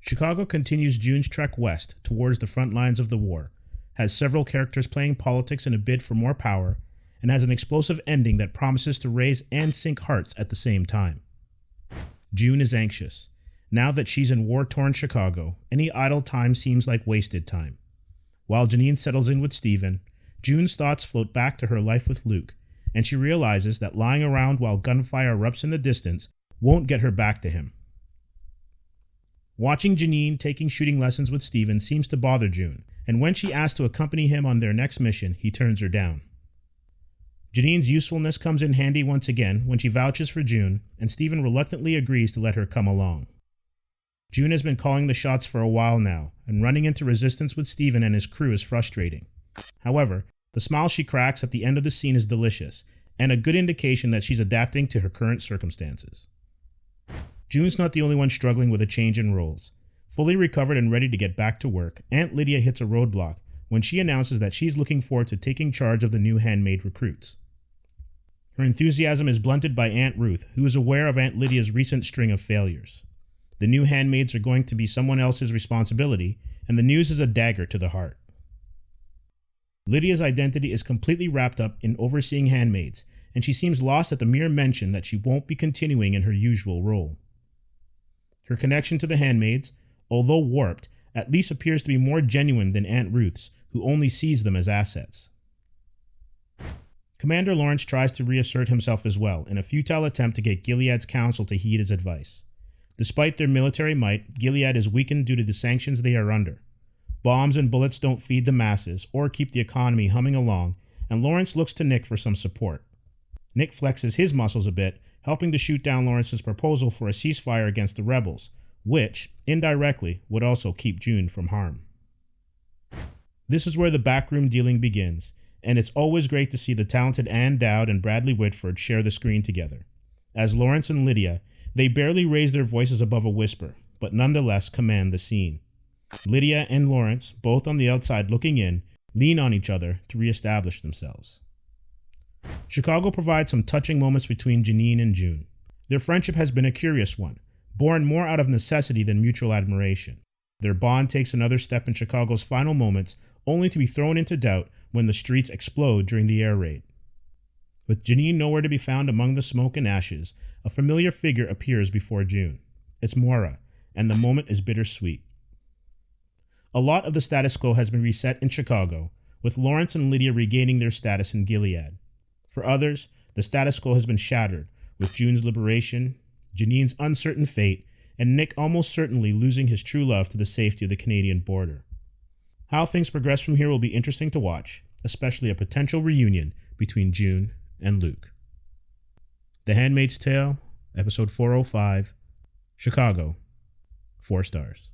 Chicago continues June's trek west towards the front lines of the war, has several characters playing politics in a bid for more power, and has an explosive ending that promises to raise and sink hearts at the same time. June is anxious. Now that she's in war-torn Chicago, any idle time seems like wasted time. While Janine settles in with Steven, June's thoughts float back to her life with Luke, and she realizes that lying around while gunfire erupts in the distance won't get her back to him. Watching Janine taking shooting lessons with Steven seems to bother June, and when she asks to accompany him on their next mission, he turns her down. Janine's usefulness comes in handy once again when she vouches for June, and Steven reluctantly agrees to let her come along. June has been calling the shots for a while now, and running into resistance with Steven and his crew is frustrating. However, the smile she cracks at the end of the scene is delicious, and a good indication that she's adapting to her current circumstances. June's not the only one struggling with a change in roles. Fully recovered and ready to get back to work, Aunt Lydia hits a roadblock when she announces that she's looking forward to taking charge of the new Handmaid recruits. Her enthusiasm is blunted by Aunt Ruth, who is aware of Aunt Lydia's recent string of failures. The new handmaids are going to be someone else's responsibility, and the news is a dagger to the heart. Lydia's identity is completely wrapped up in overseeing handmaids, and she seems lost at the mere mention that she won't be continuing in her usual role. Her connection to the handmaids, although warped, at least appears to be more genuine than Aunt Ruth's, who only sees them as assets. Commander Lawrence tries to reassert himself as well in a futile attempt to get Gilead's council to heed his advice. Despite their military might, Gilead is weakened due to the sanctions they are under. Bombs and bullets don't feed the masses or keep the economy humming along, and Lawrence looks to Nick for some support. Nick flexes his muscles a bit, helping to shoot down Lawrence's proposal for a ceasefire against the rebels, which, indirectly, would also keep June from harm. This is where the backroom dealing begins, and it's always great to see the talented Ann Dowd and Bradley Whitford share the screen together. As Lawrence and Lydia, they barely raise their voices above a whisper, but nonetheless command the scene. Lydia and Lawrence, both on the outside looking in, lean on each other to reestablish themselves. Chicago provides some touching moments between Janine and June. Their friendship has been a curious one, born more out of necessity than mutual admiration. Their bond takes another step in Chicago's final moments, only to be thrown into doubt when the streets explode during the air raid. With Janine nowhere to be found among the smoke and ashes, a familiar figure appears before June. It's Moira, and the moment is bittersweet. A lot of the status quo has been reset in Chicago, with Lawrence and Lydia regaining their status in Gilead. For others, the status quo has been shattered, with June's liberation, Janine's uncertain fate, and Nick almost certainly losing his true love to the safety of the Canadian border. How things progress from here will be interesting to watch, especially a potential reunion between June and Luke. The Handmaid's Tale, Episode 405, Chicago, 4 stars.